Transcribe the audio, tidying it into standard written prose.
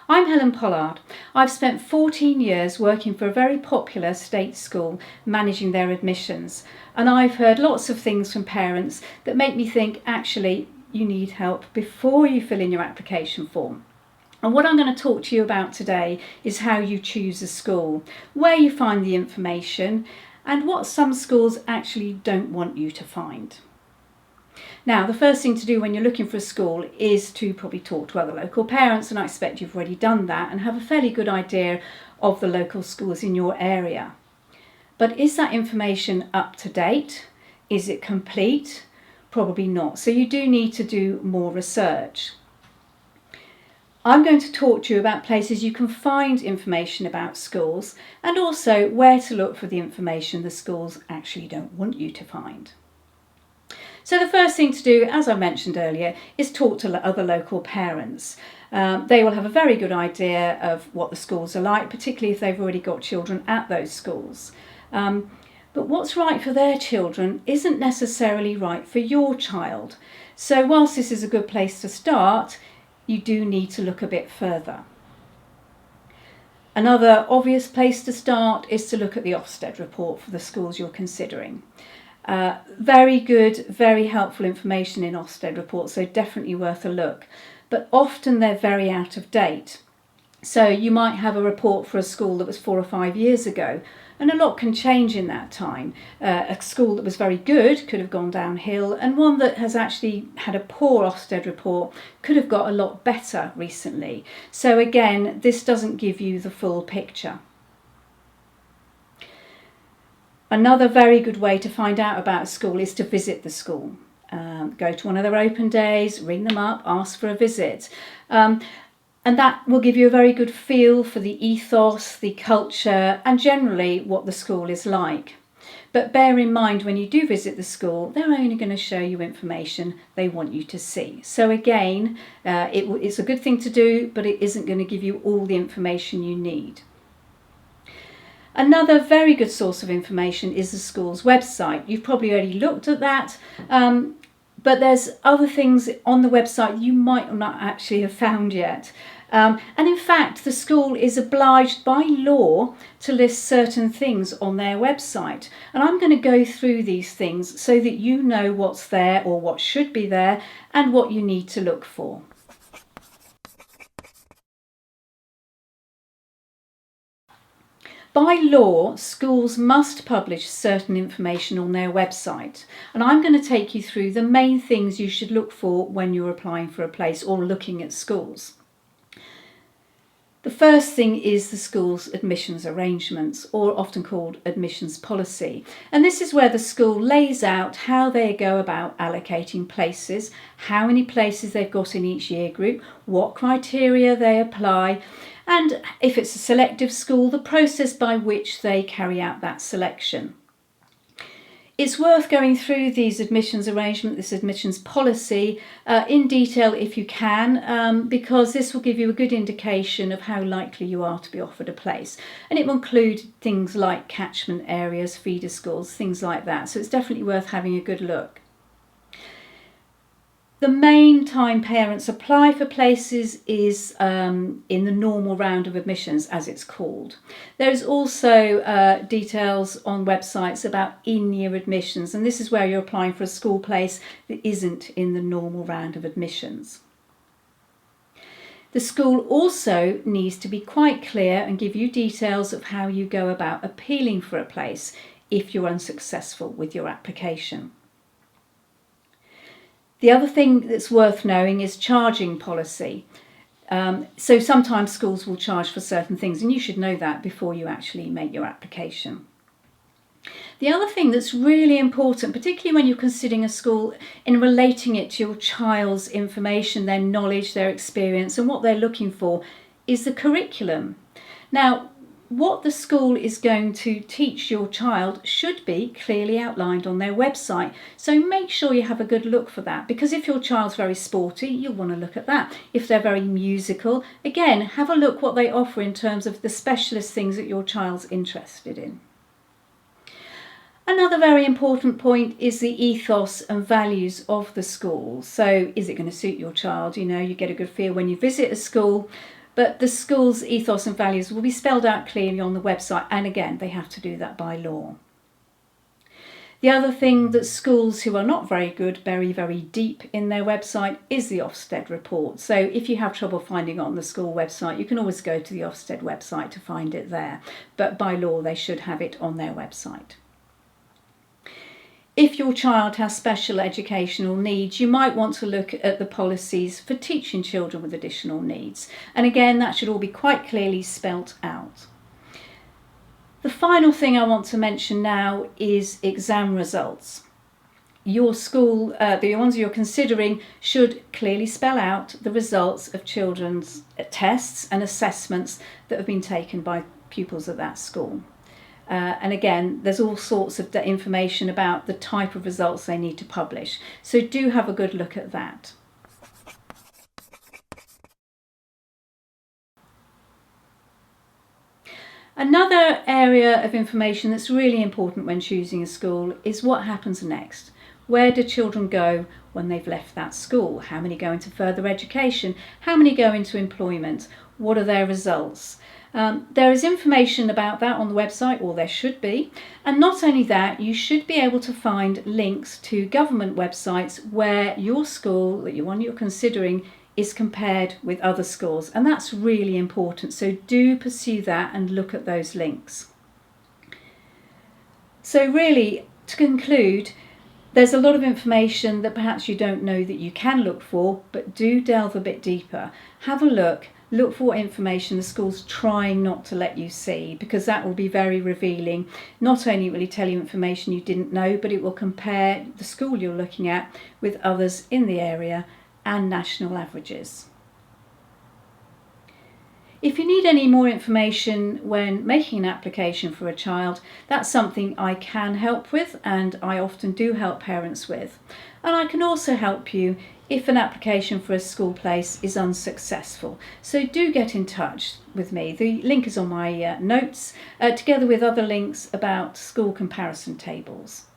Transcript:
I'm Helen Pollard. I've spent 14 years working for a very popular state school managing their admissions, and I've heard lots of things from parents that make me think actually you need help before you fill in your application form. And what I'm going to talk to you about today is how you choose a school, where you find the information, and what some schools actually don't want you to find. Now, the first thing to do when you're looking for a school is to probably talk to other local parents, and I expect you've already done that and have a fairly good idea of the local schools in your area. But is that information up to date? Is it complete? Probably not. So you do need to do more research. I'm going to talk to you about places you can find information about schools and also where to look for the information the schools actually don't want you to find. So the first thing to do, as I mentioned earlier, is talk to other local parents. They will have a very good idea of what the schools are like, particularly if they've already got children at those schools. But what's right for their children isn't necessarily right for your child. So whilst this is a good place to start, you do need to look a bit further. Another obvious place to start is to look at the Ofsted report for the schools you're considering. Very good, very helpful information in Ofsted reports, so definitely worth a look. But often they're very out of date. So you might have a report for a school that was 4 or 5 years ago, and a lot can change in that time. A school that was very good could have gone downhill, and one that has actually had a poor Ofsted report could have got a lot better recently. So again, this doesn't give you the full picture. Another very good way to find out about a school is to visit the school. Go to one of their open days, ring them up, ask for a visit. And that will give you a very good feel for the ethos, the culture, and generally what the school is like. But bear in mind when you do visit the school, they're only going to show you information they want you to see. So again, it's a good thing to do, but it isn't going to give you all the information you need. Another very good source of information is the school's website. You've probably already looked at that, but there's other things on the website you might not actually have found yet. And in fact, the school is obliged by law to list certain things on their website. And I'm going to go through these things so that you know what's there or what should be there and what you need to look for. By law, schools must publish certain information on their website, and I'm going to take you through the main things you should look for when you're applying for a place or looking at schools. The first thing is the school's admissions arrangements, or often called admissions policy. And this is where the school lays out how they go about allocating places, how many places they've got in each year group, what criteria they apply, and if it's a selective school, the process by which they carry out that selection. It's worth going through these admissions arrangement, this admissions policy in detail if you can, because this will give you a good indication of how likely you are to be offered a place. And it will include things like catchment areas, feeder schools, things like that. So it's definitely worth having a good look. The main time parents apply for places is in the normal round of admissions, as it's called. There's also details on websites about in-year admissions, and this is where you're applying for a school place that isn't in the normal round of admissions. The school also needs to be quite clear and give you details of how you go about appealing for a place if you're unsuccessful with your application. The other thing that's worth knowing is charging policy. So sometimes schools will charge for certain things, and you should know that before you actually make your application. The other thing that's really important, particularly when you're considering a school, in relating it to your child's information, their knowledge, their experience, and what they're looking for, is the curriculum. Now, what the school is going to teach your child should be clearly outlined on their website. So make sure you have a good look for that, because if your child's very sporty, you'll want to look at that. If they're very musical, again, have a look what they offer in terms of the specialist things that your child's interested in. Another very important point is the ethos and values of the school. So is it going to suit your child? You get a good feel when you visit a school, but the school's ethos and values will be spelled out clearly on the website, and again, they have to do that by law. The other thing that schools who are not very good bury very deep in their website is the Ofsted report. So if you have trouble finding it on the school website, you can always go to the Ofsted website to find it there. But by law, they should have it on their website. If your child has special educational needs, you might want to look at the policies for teaching children with additional needs. And again, that should all be quite clearly spelt out. The final thing I want to mention now is exam results. Your school, the ones you're considering, should clearly spell out the results of children's tests and assessments that have been taken by pupils at that school. And again, there's all sorts of information about the type of results they need to publish. So do have a good look at that. Another area of information that's really important when choosing a school is what happens next. Where do children go when they've left that school? How many go into further education? How many go into employment? What are their results? There is information about that on the website, or there should be. And not only that, you should be able to find links to government websites where your school, the one you're considering, is compared with other schools. And that's really important. So do pursue that and look at those links. So really, to conclude, there's a lot of information that perhaps you don't know that you can look for, but do delve a bit deeper. Have a look. Look for information the school's trying not to let you see, because that will be very revealing. Not only will it tell you information you didn't know, but it will compare the school you're looking at with others in the area and national averages. If you need any more information when making an application for a child, that's something I can help with, and I often do help parents with. And I can also help you if an application for a school place is unsuccessful. So do get in touch with me. The link is on my notes, together with other links about school comparison tables.